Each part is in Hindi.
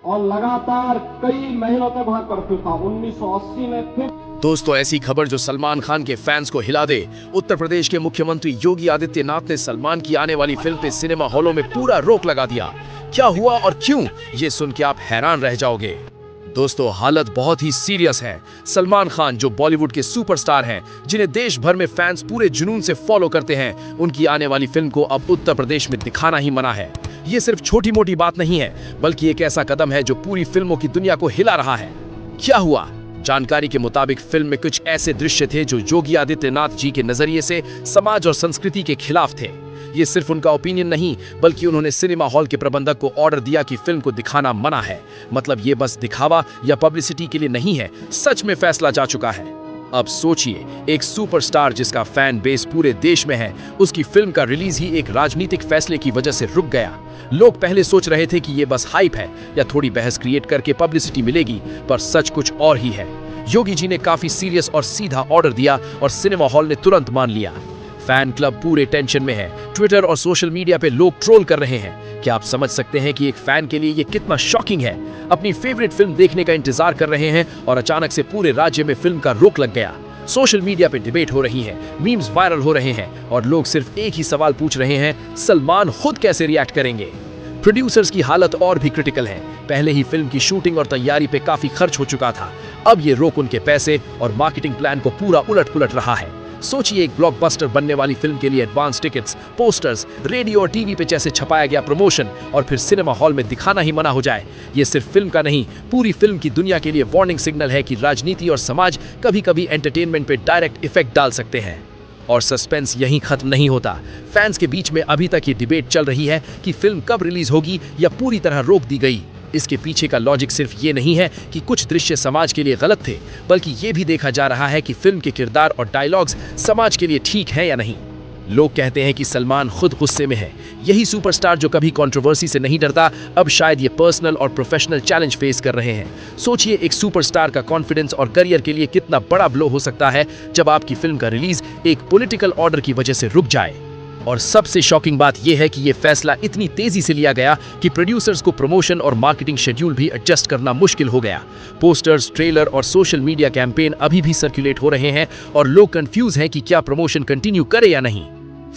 और लगातार कई महीनों तक वहां कर्फ्यू था। 1980 में फिर दोस्तों, ऐसी खबर जो सलमान खान के फैंस को हिला दे। उत्तर प्रदेश के मुख्यमंत्री योगी आदित्यनाथ ने सलमान की आने वाली फिल्म पे सिनेमा हॉलों में पूरा रोक लगा दिया। क्या हुआ और क्यों, ये सुन के आप हैरान रह जाओगे। दोस्तों, हालत बहुत ही सीरियस है। सलमान खान जो बॉलीवुड के सुपरस्टार हैं, जिन्हें देश भर में फैंस पूरे जुनून से फॉलो करते हैं, उनकी आने वाली फिल्म को अब उत्तर प्रदेश में दिखाना ही मना है। ये सिर्फ छोटी मोटी बात नहीं है, बल्कि एक ऐसा कदम है जो पूरी फिल्मों की दुनिया को हिला रहा है। क्या हुआ? जानकारी के मुताबिक फिल्म में कुछ ऐसे दृश्य थे जो योगी आदित्यनाथ जी के नजरिए से समाज और संस्कृति के खिलाफ थे। ये सिर्फ उनका ओपिनियन नहीं, बल्कि उन्होंने सिनेमा हॉल के प्रबंधक को ऑर्डर दिया कि फिल्म को दिखाना मना है। मतलब ये बस दिखावा या पब्लिसिटी के लिए नहीं है, सच में फैसला जा चुका है। अब सोचिए, एक सुपरस्टार जिसका फैन बेस पूरे देश में है, उसकी फिल्म का रिलीज ही एक राजनीतिक फैसले की वजह से रुक गया। लोग पहले सोच रहे थे कि ये बस हाइप है या थोड़ी बहस क्रिएट करके पब्लिसिटी मिलेगी, पर सच कुछ और ही है। योगी जी ने काफी सीरियस और सीधा ऑर्डर दिया और सिनेमा हॉल ने तुरंत मान लिया। फैन क्लब पूरे टेंशन में है। ट्विटर और सोशल मीडिया पे लोग ट्रोल कर रहे हैं। क्या आप समझ सकते हैं कि एक फैन के लिए ये कितना शॉकिंग है? अपनी फेवरेट फिल्म देखने का इंतजार कर रहे हैं और अचानक से पूरे राज्य में फिल्म का रोक लग गया। सोशल मीडिया पे डिबेट हो रही है, मीम्स वायरल हो रहे हैं और लोग सिर्फ एक ही सवाल पूछ रहे हैं, सलमान खुद कैसे रिएक्ट करेंगे। प्रोड्यूसर्स की हालत और भी क्रिटिकल है। पहले ही फिल्म की शूटिंग और तैयारी पे काफी खर्च हो चुका था। अब ये रोक उनके पैसे और मार्केटिंग प्लान को पूरा उलट-पुलट रहा है। सोचिए, एक ब्लॉकबस्टर बनने वाली फिल्म के लिए एडवांस टिकट्स, पोस्टर्स, रेडियो और टीवी पे जैसे छपाया गया प्रमोशन और फिर सिनेमा हॉल में दिखाना ही मना हो जाए। ये सिर्फ फिल्म का नहीं, पूरी फिल्म की दुनिया के लिए वार्निंग सिग्नल है कि राजनीति और समाज कभी-कभी एंटरटेनमेंट पे डायरेक्ट इफेक्ट डाल सकते हैं। और सस्पेंस यहीं खत्म नहीं होता। फैंस के बीच में अभी तक ये डिबेट चल रही है कि फिल्म कब रिलीज होगी या पूरी तरह रोक दी गई। इसके पीछे का लॉजिक सिर्फ ये नहीं है कि कुछ दृश्य समाज के लिए गलत थे, बल्कि ये भी देखा जा रहा है कि फिल्म के किरदार और डायलॉग्स समाज के लिए ठीक है या नहीं। लोग कहते हैं कि सलमान खुद गुस्से में है। यही सुपरस्टार जो कभी कंट्रोवर्सी से नहीं डरता, अब शायद ये पर्सनल और प्रोफेशनल चैलेंज फेस कर रहे हैं। सोचिए, एक सुपरस्टार का कॉन्फिडेंस और करियर के लिए कितना बड़ा ब्लो हो सकता है जब आपकी फिल्म का रिलीज एक पॉलिटिकल ऑर्डर की वजह से रुक जाए। और सबसे शॉकिंग बात यह है कि यह फैसला इतनी तेजी से लिया गया कि प्रोड्यूसर्स को प्रमोशन और मार्केटिंग शेड्यूल भी एडजस्ट करना मुश्किल हो गया। पोस्टर्स, ट्रेलर और सोशल मीडिया कैंपेन अभी भी सर्कुलेट हो रहे हैं और लोग कंफ्यूज हैं कि क्या प्रमोशन कंटिन्यू करे या नहीं।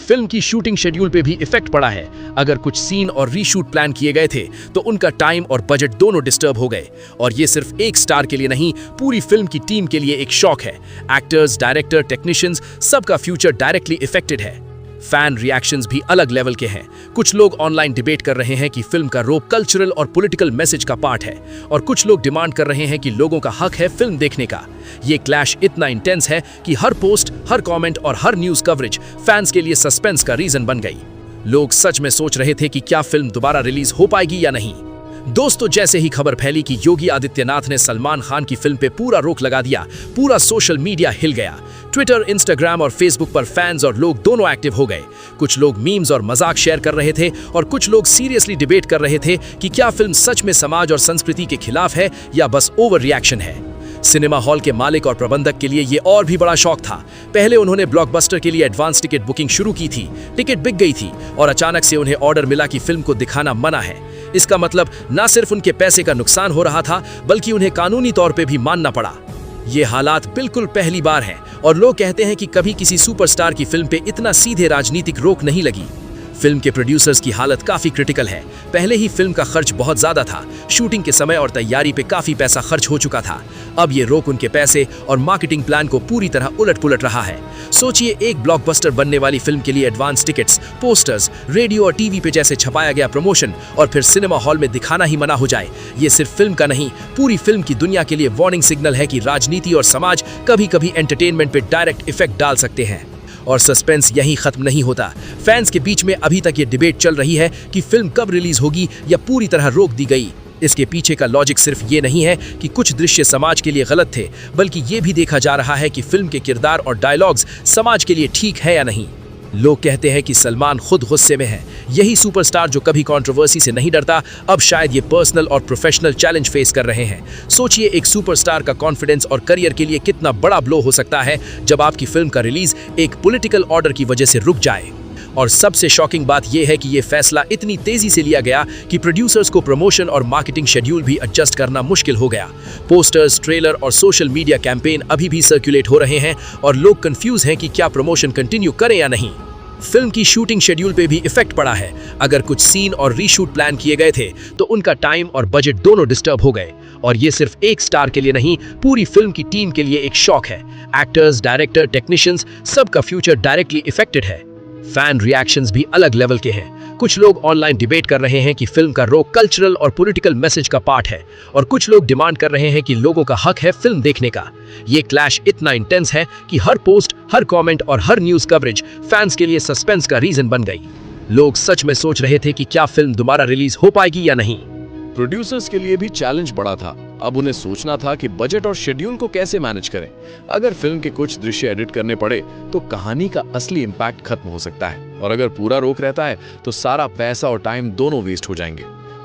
फिल्म की शूटिंग शेड्यूल पे भी इफेक्ट पड़ा है। अगर कुछ सीन और रीशूट प्लान किए गए थे तो उनका टाइम और बजट दोनों डिस्टर्ब हो गए। और ये सिर्फ एक स्टार के लिए नहीं, पूरी फिल्म की टीम के लिए एक शॉक है। एक्टर्स, डायरेक्टर, टेक्नीशियंस, सबका फ्यूचर डायरेक्टली इफेक्टेड है। फैन रिएक्शंस भी अलग लेवल के हैं। कुछ लोग ऑनलाइन डिबेट कर रहे हैं कि फिल्म का रोक कल्चरल और पॉलिटिकल मैसेज का पार्ट है, और कुछ लोग डिमांड कर रहे हैं कि लोगों का हक है फिल्म देखने का। ये क्लैश इतना इंटेंस है कि हर पोस्ट, हर कमेंट और हर न्यूज कवरेज फैंस के लिए सस्पेंस का रीजन बन गई। लोग सच में सोच रहे थे कि क्या फिल्म दोबारा रिलीज हो पाएगी या नहीं। दोस्तों, जैसे ही खबर फैली कि योगी आदित्यनाथ ने सलमान खान की फिल्म पे पूरा रोक लगा दिया, पूरा सोशल मीडिया हिल गया। ट्विटर, इंस्टाग्राम और फेसबुक पर फैंस और लोग दोनों एक्टिव हो गए। कुछ लोग मीम्स और मजाक शेयर कर रहे थे और कुछ लोग सीरियसली डिबेट कर रहे थे कि क्या फिल्म सच में समाज और संस्कृति के खिलाफ है या बस ओवर रिएक्शन है। सिनेमा हॉल के मालिक और प्रबंधक के लिए ये और भी बड़ा शॉक था। पहले उन्होंने ब्लॉकबस्टर के लिए एडवांस टिकट बुकिंग शुरू की थी, टिकट बिक गई थी और अचानक से उन्हें ऑर्डर मिला कि फिल्म को दिखाना मना है। इसका मतलब न सिर्फ उनके पैसे का नुकसान हो रहा था, बल्कि उन्हें कानूनी तौर पे भी मानना पड़ा। ये हालात बिल्कुल पहली बार हैं और लोग कहते हैं कि कभी किसी सुपरस्टार की फिल्म पे इतना सीधे राजनीतिक रोक नहीं लगी। फिल्म के प्रोड्यूसर्स की हालत काफी क्रिटिकल है। पहले ही फिल्म का खर्च बहुत ज्यादा था, शूटिंग के समय और तैयारी पे काफी पैसा खर्च हो चुका था। अब ये रोक उनके पैसे और मार्केटिंग प्लान को पूरी तरह उलट-पुलट रहा है। सोचिए, एक ब्लॉकबस्टर बनने वाली फिल्म के लिए एडवांस टिकट्स, पोस्टर्स, रेडियो और टीवी पे जैसे छपाया गया प्रमोशन और फिर सिनेमा हॉल में दिखाना ही मना हो जाए। ये सिर्फ फिल्म का नहीं, पूरी फिल्म की दुनिया के लिए वार्निंग सिग्नल है कि राजनीति और समाज कभी-कभी एंटरटेनमेंट पे डायरेक्ट इफेक्ट डाल सकते हैं। और सस्पेंस यहीं खत्म नहीं होता। फैंस के बीच में अभी तक ये डिबेट चल रही है कि फिल्म कब रिलीज होगी या पूरी तरह रोक दी गई। इसके पीछे का लॉजिक सिर्फ ये नहीं है कि कुछ दृश्य समाज के लिए गलत थे, बल्कि ये भी देखा जा रहा है कि फिल्म के किरदार और डायलॉग्स समाज के लिए ठीक है या नहीं। लोग कहते हैं कि सलमान खुद गुस्से में है। यही सुपरस्टार जो कभी कंट्रोवर्सी से नहीं डरता, अब शायद ये पर्सनल और प्रोफेशनल चैलेंज फेस कर रहे हैं। सोचिए, एक सुपरस्टार का कॉन्फिडेंस और करियर के लिए कितना बड़ा ब्लो हो सकता है जब आपकी फिल्म का रिलीज एक पॉलिटिकल ऑर्डर की वजह से रुक जाए। और सबसे शॉकिंग बात यह है कि यह फैसला इतनी तेजी से लिया गया कि प्रोड्यूसर्स को प्रमोशन और मार्केटिंग शेड्यूल भी एडजस्ट करना मुश्किल हो गया। पोस्टर्स, ट्रेलर और सोशल मीडिया कैंपेन अभी भी सर्कुलेट हो रहे हैं और लोग कंफ्यूज हैं कि क्या प्रमोशन कंटिन्यू करें या नहीं। फिल्म की शूटिंग शेड्यूल पे भी इफेक्ट पड़ा है। अगर कुछ सीन और रीशूट प्लान किए गए थे तो उनका टाइम और बजट दोनों डिस्टर्ब हो गए। और ये सिर्फ एक स्टार के लिए नहीं, पूरी फिल्म की टीम के लिए एक शॉक है। एक्टर्स, डायरेक्टर, टेक्नीशियंस, सबका फ्यूचर डायरेक्टली इफेक्टेड है। फैन रिएक्शंस भी अलग लेवल के हैं। कुछ लोग ऑनलाइन डिबेट कर रहे हैं कि फिल्म का रोल कल्चरल और पॉलिटिकल मैसेज का पार्ट है, और कुछ लोग डिमांड कर रहे हैं कि लोगों का हक है फिल्म देखने का। ये क्लैश इतना इंटेंस है कि हर पोस्ट, हर कमेंट और हर न्यूज कवरेज फैंस के लिए सस्पेंस का रीजन बन गई। लोग सच में सोच रहे थे कि क्या फिल्म दोबारा रिलीज हो पाएगी या नहीं। प्रोड्यूसर्स के लिए भी चैलेंज बड़ा था। अब उन्हें सोचना था कि बजट और शेड्यूल को कैसे मैनेज करें। अगर फिल्म के कुछ दृश्य एडिट करने पड़े तो कहानी का असली इम्पैक्ट खत्म हो सकता है, और अगर पूरा रोक रहता है तो सारा पैसा और टाइम दोनों वेस्ट हो जाएंगे।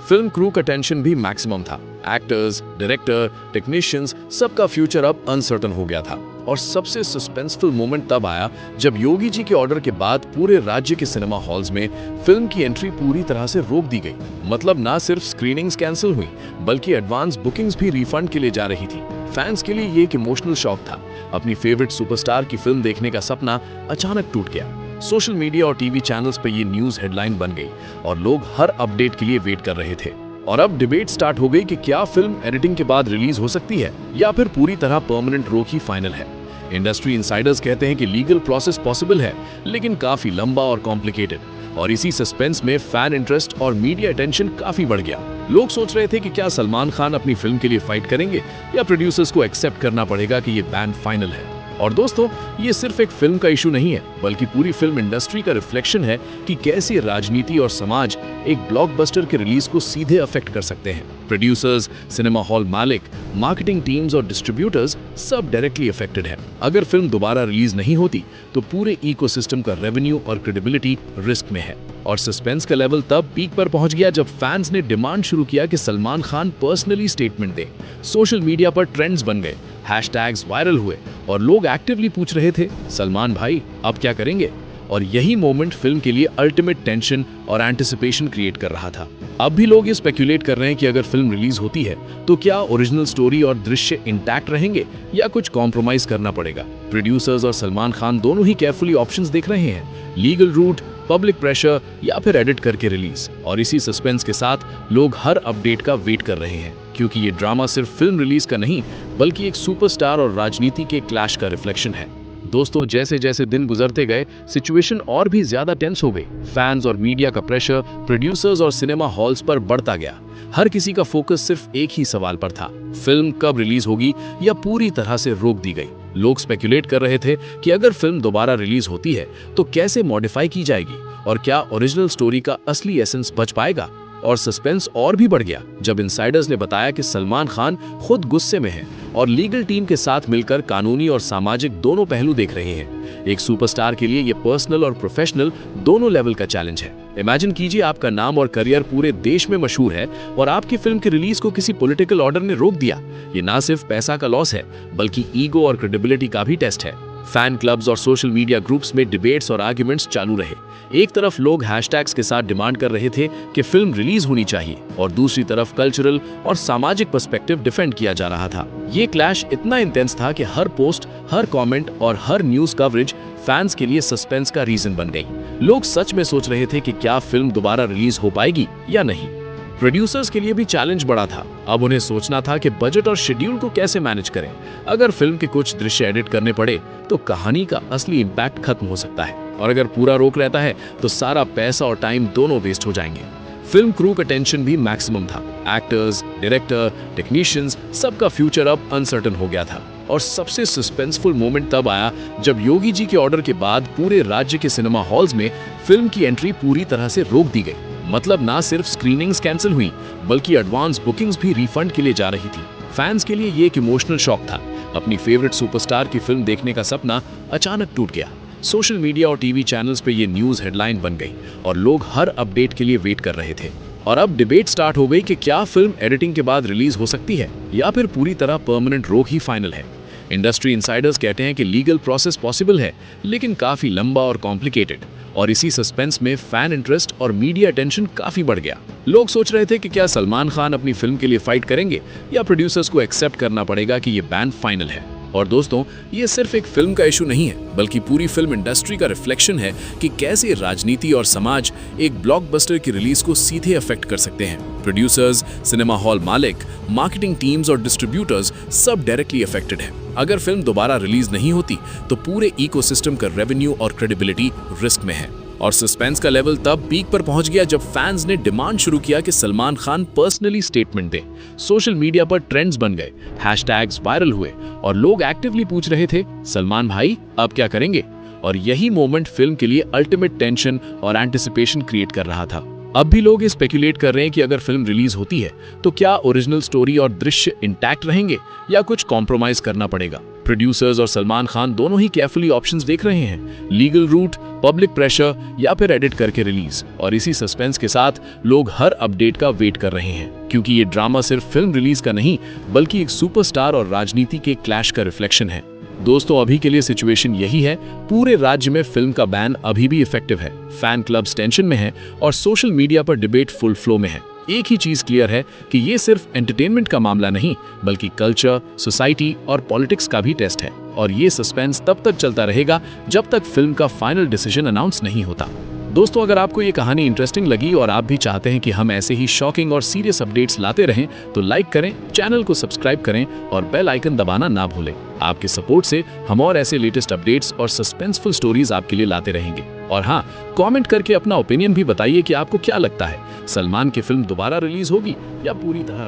फिल्म क्रू का टेंशन भी मैक्सिमम था। एक्टर्स, डायरेक्टर, टेक्नीशियंस, सबका फ्यूचर अब अनसर्टन हो गया था। और सबसे सस्पेंसफुल मोमेंट तब आया जब योगी जी के ऑर्डर के बाद पूरे राज्य के सिनेमा हॉल्स में फिल्म की एंट्री पूरी तरह से रोक दी गई। मतलब ना सिर्फ स्क्रीनिंग्स कैंसिल हुई, बल्कि एडवांस बुकिंग्स भी रिफंड के लिए जा रही थी। फैंस के लिए ये एक इमोशनल शॉक था। अपनी फेवरेट सुपरस्टार की फिल्म देखने का सपना अचानक टूट गया। सोशल मीडिया और टीवी चैनल्स पर ये न्यूज हेडलाइन बन गई और लोग हर अपडेट के लिए वेट कर रहे थे। और अब डिबेट स्टार्ट हो गई कि क्या फिल्म एडिटिंग के बाद रिलीज हो सकती है या फिर पूरी तरह परमानेंट रोक ही फाइनल है। इंडस्ट्री इनसाइडर्स कहते हैं कि लीगल प्रोसेस पॉसिबल है, लेकिन काफी लंबा और कॉम्प्लिकेटेड। और इसी सस्पेंस में फैन इंटरेस्ट और मीडिया अटेंशन काफी बढ़ गया। लोग सोच रहे थे कि क्या सलमान खान अपनी फिल्म के लिए फाइट करेंगे या प्रोड्यूसर्स को एक्सेप्ट करना पड़ेगा कि ये बैन फाइनल है। और दोस्तों, ये सिर्फ एक फिल्म का इशू नहीं है, बल्कि पूरी फिल्म इंडस्ट्री का रिफ्लेक्शन है कि कैसे राजनीति और समाज एक ब्लॉकबस्टर के रिलीज को सीधे अफेक्ट कर सकते हैं। प्रोड्यूसर्स, सिनेमा हॉल मालिक, मार्केटिंग टीम्स और डिस्ट्रीब्यूटर्स सब डायरेक्टली अफेक्टेड हैं। अगर फिल्म दोबारा रिलीज नहीं होती तो पूरे इकोसिस्टम का रेवेन्यू और क्रेडिबिलिटी रिस्क में है। और सस्पेंस का लेवल तब पीक पर पहुंच गया जब फैंस ने डिमांड शुरू किया कि सलमान खान पर्सनली स्टेटमेंट दे। सोशल मीडिया पर ट्रेंड्स बन गए, हैशटैग्स वायरल हुए और लोग एक्टिवली पूछ रहे थे, सलमान भाई अब क्या करेंगे। और यही मोमेंट फिल्म के लिए अल्टीमेट टेंशन और एंटिसिपेशन क्रिएट कर रहा था। अब भी लोग ये स्पेक्युलेट कर रहे हैं कि अगर फिल्म रिलीज होती है तो क्या ओरिजिनल स्टोरी और दृश्य इंटैक्ट रहेंगे या कुछ कॉम्प्रोमाइज करना पड़ेगा। प्रोड्यूसर्स और सलमान खान दोनों ही केयरफुली ऑप्शंस देख रहे हैं, लीगल रूट, पब्लिक प्रेशर या फिर एडिट करके रिलीज। और इसी सस्पेंस के साथ लोग हर अपडेट का वेट कर रहे हैं, क्योंकि ये ड्रामा सिर्फ फिल्म रिलीज का नहीं, बल्कि एक सुपरस्टार और राजनीति के क्लैश का रिफ्लेक्शन है। दोस्तों, जैसे जैसे दिन गुजरते गए सिचुएशन और भी ज्यादा टेंस हो गई। फैंस और मीडिया का प्रेशर प्रोड्यूसर्स और सिनेमा हॉल्स पर बढ़ता गया। हर किसी का फोकस सिर्फ एक ही सवाल पर था, फिल्म कब रिलीज होगी या पूरी तरह से रोक दी गई। लोग स्पेक्युलेट कर रहे थे कि अगर फिल्म दोबारा रिलीज होती है तो कैसे मॉडिफाई की जाएगी और क्या ओरिजिनल स्टोरी का असली एसेंस बच पाएगा। और सस्पेंस और भी बढ़ गया जब इनसाइडर्स ने बताया कि सलमान खान खुद गुस्से में है और लीगल टीम के साथ मिलकर कानूनी और सामाजिक दोनों पहलू देख रहे हैं। एक सुपरस्टार के लिए ये पर्सनल और प्रोफेशनल दोनों लेवल का चैलेंज है। इमेजिन कीजिए, आपका नाम और करियर पूरे देश में मशहूर है और आपकी फिल्म की रिलीज को किसी पॉलिटिकल ऑर्डर ने रोक दिया। ये ना सिर्फ पैसा का लॉस है, बल्कि ईगो और क्रेडिबिलिटी का भी टेस्ट है। फैन क्लब्स और सोशल मीडिया ग्रुप्स में डिबेट्स और आर्ग्यूमेंट्स चालू रहे। एक तरफ लोग हैशटैग्स के साथ डिमांड कर रहे थे कि फिल्म रिलीज होनी चाहिए, और दूसरी तरफ कल्चरल और सामाजिक पर्सपेक्टिव डिफेंड किया जा रहा था। ये क्लैश इतना इंटेंस था कि हर पोस्ट, हर कमेंट और हर न्यूज कवरेज फैंस के लिए सस्पेंस का रीजन बन गई। लोग सच में सोच रहे थे कि क्या फिल्म दोबारा रिलीज हो पाएगी या नहीं। प्रोड्यूसर्स के लिए भी चैलेंज बड़ा था। अब उन्हें सोचना था कि बजट और शेड्यूल को कैसे मैनेज करें। अगर फिल्म के कुछ दृश्य एडिट करने पड़े तो कहानी का असली इम्पैक्ट खत्म हो सकता है, और अगर पूरा रोक रहता है तो सारा पैसा और टाइम दोनों वेस्ट हो जाएंगे। फिल्म क्रू का टेंशन भी मैक्सिमम था। एक्टर्स, डायरेक्टर, टेक्नीशियंस, सबका फ्यूचर अब अनसर्टन हो गया था। और सबसे सस्पेंसफुल मोमेंट तब आया जब योगी जी के ऑर्डर के बाद पूरे राज्य के सिनेमा हॉल्स में फिल्म की एंट्री पूरी तरह से रोक दी गई। मतलब ना सिर्फ स्क्रीनिंग्स कैंसिल हुई, बल्कि एडवांस बुकिंग्स भी रिफंड के लिए जा रही थी। फैंस के लिए ये एक इमोशनल शॉक था। अपनी फेवरेट सुपरस्टार की फिल्म देखने का सपना अचानक टूट गया। सोशल मीडिया और टीवी चैनल्स पे ये न्यूज हेडलाइन बन गई और लोग हर अपडेट के लिए वेट कर रहे थे। और अब डिबेट स्टार्ट हो गई कि क्या फिल्म एडिटिंग के बाद रिलीज हो सकती है या फिर पूरी तरह परमानेंट रोक ही फाइनल है। इंडस्ट्री इनसाइडर्स कहते हैं कि लीगल प्रोसेस पॉसिबल है, लेकिन काफी लंबा और कॉम्प्लिकेटेड। और इसी सस्पेंस में फैन इंटरेस्ट और मीडिया अटेंशन काफी बढ़ गया। लोग सोच रहे थे कि क्या सलमान खान अपनी फिल्म के लिए फाइट करेंगे या प्रोड्यूसर्स को एक्सेप्ट करना पड़ेगा कि ये बैन फाइनल है। और दोस्तों, ये सिर्फ एक फिल्म का इशू नहीं है, बल्कि पूरी फिल्म इंडस्ट्री का रिफ्लेक्शन है कि कैसे राजनीति और समाज एक ब्लॉकबस्टर की रिलीज को सीधे अफेक्ट कर सकते हैं। प्रोड्यूसर्स, सिनेमा हॉल मालिक, मार्केटिंग टीम्स और डिस्ट्रीब्यूटर्स सब डायरेक्टली अफेक्टेड हैं। अगर फिल्म दोबारा रिलीज नहीं होती तो पूरे इकोसिस्टम का रेवेन्यू और क्रेडिबिलिटी रिस्क में है। और सस्पेंस का लेवल तब पीक पर पहुंच गया जब फैंस ने डिमांड शुरू किया कि सलमान खान पर्सनली स्टेटमेंट दें। सोशल मीडिया पर ट्रेंड्स बन गए, हैशटैग्स वायरल हुए और लोग एक्टिवली पूछ रहे थे, सलमान भाई अब क्या करेंगे? और यही मोमेंट फिल्म के लिए अल्टीमेट टेंशन और एंटिसिपेशन क्रिएट कर रहा था। अब भी लोग स्पेकुलेट कर रहे हैं कि अगर फिल्म रिलीज होती है तो क्या ओरिजिनल स्टोरी और दृश्य इंटैक्ट रहेंगे या कुछ कॉम्प्रोमाइज करना पड़ेगा। प्रोड्यूसर्स और सलमान खान दोनों ही केयरफुली ऑप्शंस देख रहे हैं, लीगल रूट, पब्लिक प्रेशर या फिर एडिट करके रिलीज। और इसी सस्पेंस के साथ लोग हर अपडेट का वेट कर रहे हैं, क्योंकि ये ड्रामा सिर्फ फिल्म रिलीज का नहीं बल्कि एक सुपरस्टार और राजनीति के क्लैश का रिफ्लेक्शन है। दोस्तों, अभी के लिए सिचुएशन यही है, पूरे राज्य में फिल्म का बैन अभी भी इफेक्टिव है, फैन क्लब्स टेंशन में हैं और सोशल मीडिया पर डिबेट फुल फ्लो में है। एक ही चीज क्लियर है कि ये सिर्फ एंटरटेनमेंट का मामला नहीं बल्कि कल्चर, सोसाइटी और पॉलिटिक्स का भी टेस्ट है। और ये सस्पेंस तब तक चलता रहेगा जब तक फिल्म का फाइनल डिसीजन अनाउंस नहीं होता। दोस्तों, अगर आपको ये कहानी इंटरेस्टिंग लगी और आप भी चाहते हैं कि हम ऐसे ही शॉकिंग और सीरियस अपडेट्स लाते रहें तो लाइक करें, चैनल को सब्सक्राइब करें और बेल आइकन दबाना ना भूलें। आपके सपोर्ट से हम और ऐसे लेटेस्ट अपडेट्स और सस्पेंसफुल स्टोरीज आपके लिए लाते रहेंगे। और हाँ, कमेंट करके अपना ओपिनियन भी बताइए कि आपको क्या लगता है, सलमान की फिल्म दोबारा रिलीज होगी या पूरी तरह